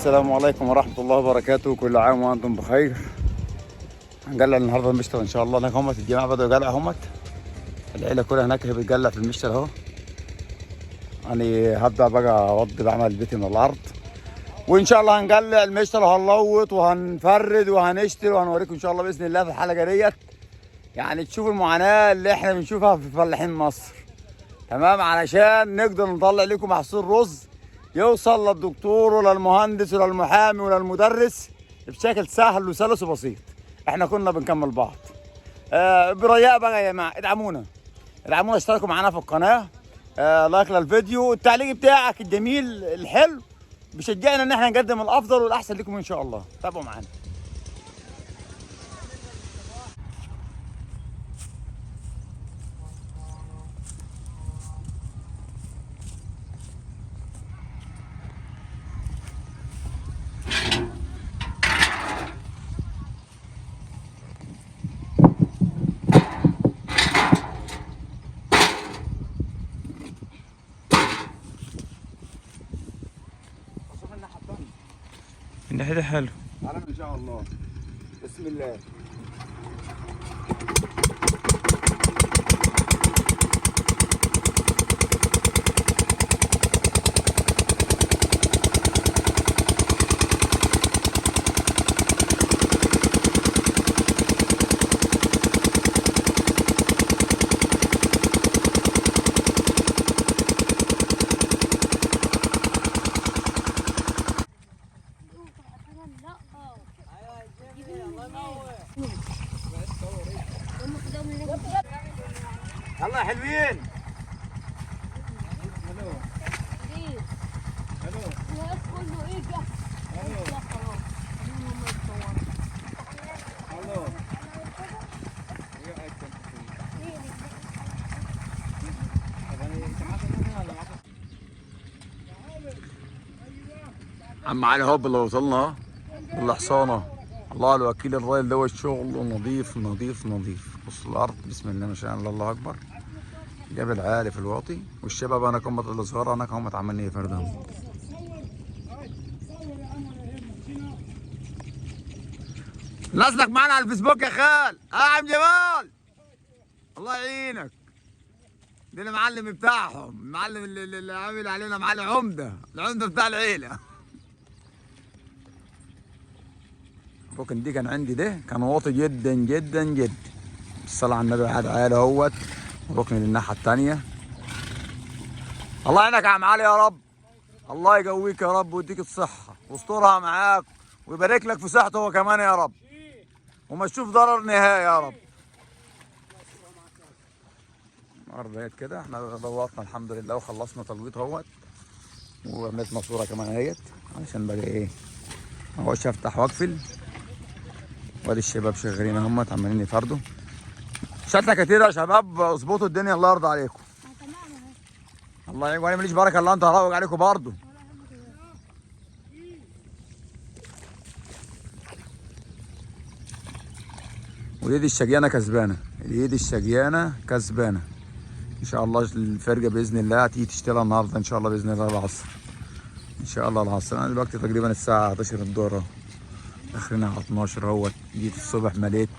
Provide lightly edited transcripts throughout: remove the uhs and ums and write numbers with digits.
السلام عليكم ورحمة الله وبركاته. كل عام وأنتم بخير. هنجلع النهارده المشتل إن شاء الله. هناك همت الجماعة بدأوا يجلعوا همت. العيلة كلها هناك هي بتجلع في المشتل أهو. يعني هبدأ بقى أوضي بعمل بيتي من الأرض، وإن شاء الله هنجلع المشتل وهنلوط وهنفرد وهنشتري وهنوريكم إن شاء الله بإذن الله في الحلقة ديت. يعني تشوفوا المعاناة اللي إحنا بنشوفها في فلاحين مصر، تمام، علشان نقدر نطلع لكم محصول رز يوصل للدكتور وللمهندس وللمحامي وللمدرس بشكل سهل وسلس وبسيط. احنا كنا بنكمل بعض. برجاء بقى يا جماعه ادعمونا، اشتركوا معانا في القناه، لايك للفيديو، التعليق بتاعك الجميل الحلو بيشجعنا ان احنا نقدم الافضل والاحسن لكم ان شاء الله. تابعوا معانا. الناحية دي حلو. على ان شاء الله. بسم الله. يلا يا حلوين. الو الو كله ايه ده؟ الو الو عم علي هوب اللي وصلنا الحصانه. الله الوكيل، الراجل دوت شغله نظيف نظيف نظيف. بص الارض بسم الله ما شاء الله، الله اكبر. جبل عالي في الواطي، والشباب انا كمت الصغار انا كمت عمالين يفردهم. نازلك معانا على الفيسبوك يا خال. يا عم جمال الله يعينك. ده المعلم بتاعهم، المعلم اللي عامل علينا معلم العمده بتاع العيله. الركن دي كان عندي، ده كان واطي جدا جدا جدا. الصلاة على النبي قاعد عالي اهوت. ركن للناحية التانية. الله يعينك يا عم علي يا رب. الله يقويك يا رب ويديك الصحة ويسترها معاك ويبارك لك في صحته هو كمان يا رب، وما تشوف ضرر نهائي يا رب. النهارده ديت كده احنا ضوطنا الحمد لله وخلصنا تلويط اهوت، وعملت ماسورة كمان اهيت علشان بقى ايه ما اقعدش افتح واقفل. وادي الشباب شغالين اهمت عمالين يفردوا. شتله كتير يا شباب، اظبطوا الدنيا الله يرضى عليكم. الله يعينكم، وانا ماليش بركه الا انت هروج عليكم برضه. واليد الشجيانه كسبانه، اليد الشجيانه كسبانه ان شاء الله. الفرقه باذن الله هتيجي تشتغل النهارده ان شاء الله باذن الله العصر ان شاء الله العصر. انا دلوقتي تقريبا الساعه 11 الظهر، اخرنا على 12 اهوت. جيت الصبح مليت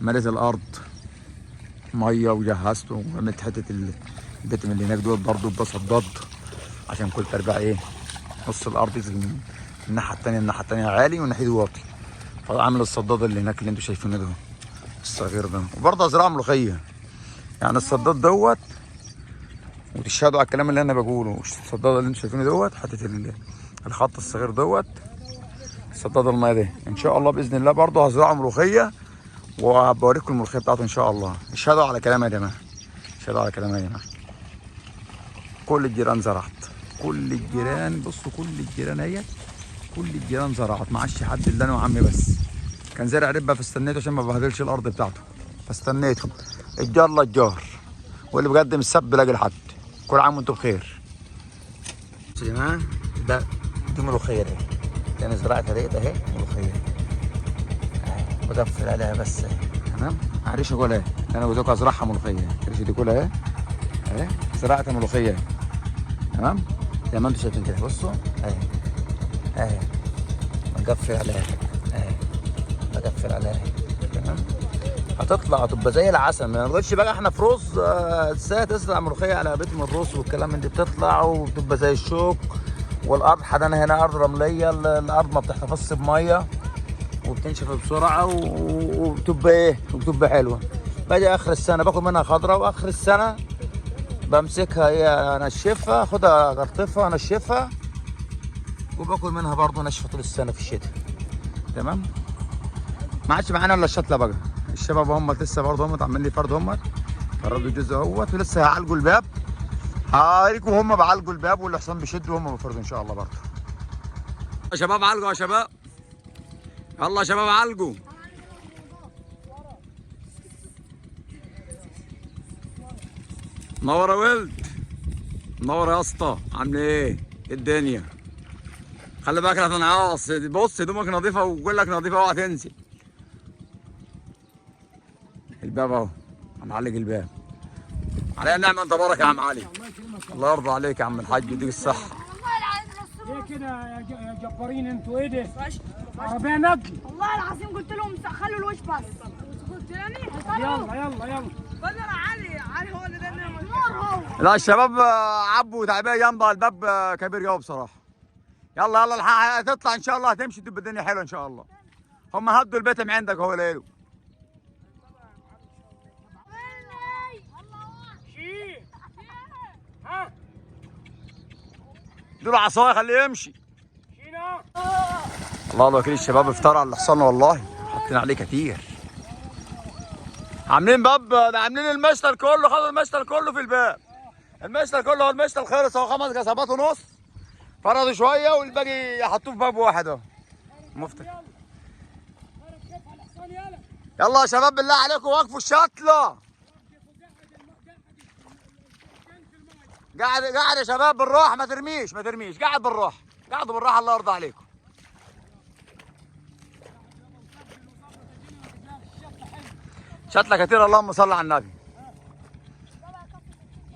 الارض ميه وجهزته وعملت حته البيت من اللي هناك دول برضه بصداد عشان كل تربيع ايه نص الارض الناحيه الثانيه عالي والناحيه دي واطي. فعامل الصداد اللي هناك اللي انتم شايفينه ده الصغير ده، وبرضه ازرع ملوخيه. يعني الصداد دوت، وتشهدوا على الكلام اللي انا بقوله، الصداد اللي انتم شايفينه دوت حته الخط الصغير دوت صداد الميه ده. ان شاء الله باذن الله برضه هزرعه ملوخيه وبوريكم الملوخيه بتاعته ان شاء الله. اشهدوا على كلامي يا جماعه، اشهدوا على كلامي يا جماعه. كل الجيران زرعت، كل الجيران، بصوا كل الجيران اهيت، كل الجيران زرعت، ما عادش حد الا انا وعمي بس. كان زارع ربه فاستنيته عشان ما بهدلش الارض بتاعته، فاستنيته. الجار للجار، واللي بقدم السب لاجل حد. كل عام وانتم بخير. يا جماعه دي ملوخيه دي انا زرعتها ديت اهي، ملوخيه بقفل عليها بس تمام. معلش اقول اهي انا جوزك ازرعها ملوخيه، معلش دي كلها اهي زرعت ملوخيه تمام زي ما انتم شايفين كده. بصوا اهي بقفل عليها اهي، بقفل عليها تمام. هتطلع تبقى زي العسل. ما نقولش بقى احنا في رز ازاي تزرع ملوخيه على بيت من الرز والكلام من دي، بتطلع وبتبقى زي الشوك. والارض حدانا هنا ارض رمليه، الارض ما بتحتفظش بميه وبتنشف بسرعه وبتبقى ايه، وبتبقى حلوه. باجي اخر السنه باخد منها خضره، واخر السنه بمسكها هي انشفها، اخدها اقرطفها انشفها، وباكل منها برضه ناشفه طول السنه في الشتاء تمام. ما عادش معانا الا الشتله بقى. الشباب هم لسه برضه هم عاملين لي فرد، هم فرد الجزء اهوت، ولسه هيعالجوا الباب. هوريكم هم بيعالجوا الباب والحصان بيشدوا وهم بيفرضوا ان شاء الله برضه. يا شباب عالجوا يا شباب، يلا يا شباب عالجوا. منور يا ولد، منور يا اسطى، عامل ايه؟ الدنيا خلي بالك لا تنعاص. بص هدومك نظيفه وكلك نظيفه، اوعى تنسي. الباب اهو، هنعلق الباب. عليا النعمه انت بارك يا عم علي. الله يرضى عليك يا عم الحاج ويديك الصحه. ليه كده يا جبارين انتوا؟ ايه ده؟ عربيه نقل. والله العظيم قلت لهم خلوا الوش بس. قلت لي يلا يلا يلا. بدر علي هو اللي ده نور هو. لا الشباب عبوا تعبئه جامده، الباب كبير قوي بصراحه. يلا يلا الحق تطلع ان شاء الله، هتمشي تبقى الدنيا حلوه ان شاء الله. هم هدوا البيت من عندك اهو ليلو. ها دول عصايه خليه يمشي. شينا. الله الوكيل الشباب افتروا على الحصان والله، حاطين عليه كتير. عاملين باب ده، عاملين المشتل كله، خدوا المشتل كله في الباب. المشتل كله هو المشتل خلص اهو، 5 قصبات ونص. فرضوا شويه والباقي حطوه في باب واحد اهو. مفتك. يلا يا شباب بالله عليكم وقفوا الشتله. قاعد يا شباب بالراحه، ما ترميش ما ترميش، قاعد بالراحه، قاعدوا بالراحه الله يرضى عليكم. شتله كتير اللهم صل على النبي.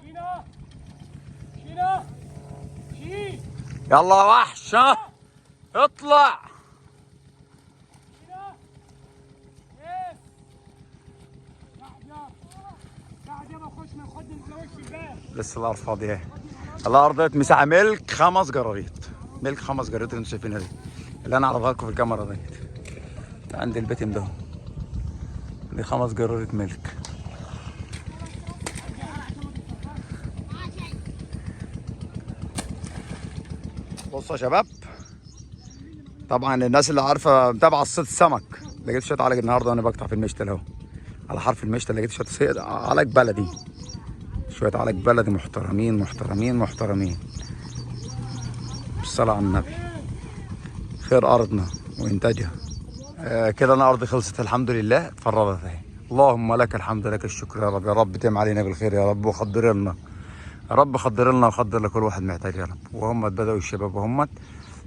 شينا شينا شي. يلا يا وحش ها اطلع. شينا ايه قاعد يابا خش من خد لوش الباب. لسه الارض فاضيه اهي. الارض ديت مساحه ملك 5 قراريط، ملك 5 قراريط اللي انتم شايفينها دي، اللي انا اعرضها لكم في الكاميرا ديت. عند البيت ده دي 5 قراريط ملك. بصوا يا شباب، طبعا الناس اللي عارفه متابعه صيد السمك، لقيت شويه علق النهارده وانا بقطع في المشتل اهو، على حرف المشتل لقيت شويه علق بلدي، شويه علق بلدي محترمين محترمين محترمين. بالصلاه على النبي. خير ارضنا وانتاجها. كده انا ارضي خلصت الحمد لله، اتفرغت اهي. اللهم لك الحمد لك الشكر يا رب، يا رب تم علينا بالخير يا رب، وخضر لنا يا رب، خضر لنا وخضر لكل واحد محتاج يا رب. وهم بدأوا الشباب وهم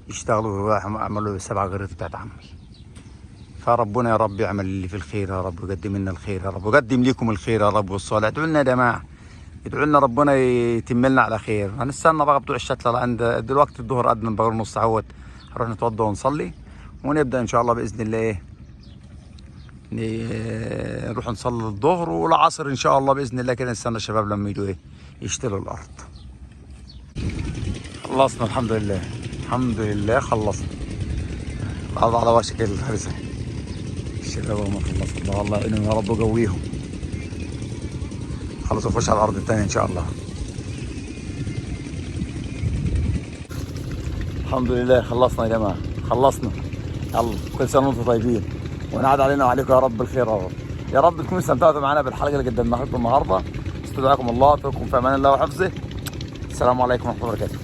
يشتغلوا عملوا 7 غريت بتاعت عمل. فربنا يا رب يعمل اللي في الخير يا رب، ويقدم لنا الخير يا رب، ويقدم لكم الخير يا رب والصالح. ادعوا لنا يا جماعه، ادعوا لنا ربنا يتم لنا على خير. هنستنى بقى بتوع الشتله عند دلوقتي الظهر قدنا بقى نص اهوت، هنروح نتوضى ونصلي ونبدا ان شاء الله باذن الله ايه نروح نصلي الظهر والعصر ان شاء الله باذن الله. كده نستنى الشباب لما يجوا ايه يشتروا الارض. خلصنا الحمد لله، الحمد لله خلصنا الارض على وشك الهرزه. الشباب هم خلصوا، الله يعينهم يا رب ويقويهم. خلصوا نخش على الارض الثانيه ان شاء الله. الحمد لله خلصنا يا جماعه، خلصنا. يلا كل سنه وانتم طيبين، ونعاد علينا وعليكم يا رب الخير يا رب. يا رب تكونوا استمتعتوا معنا بالحلقه اللي قدمناها لكم النهارده. استودعكم الله، اترككم في امان الله وحفظه. السلام عليكم ورحمه الله وبركاته.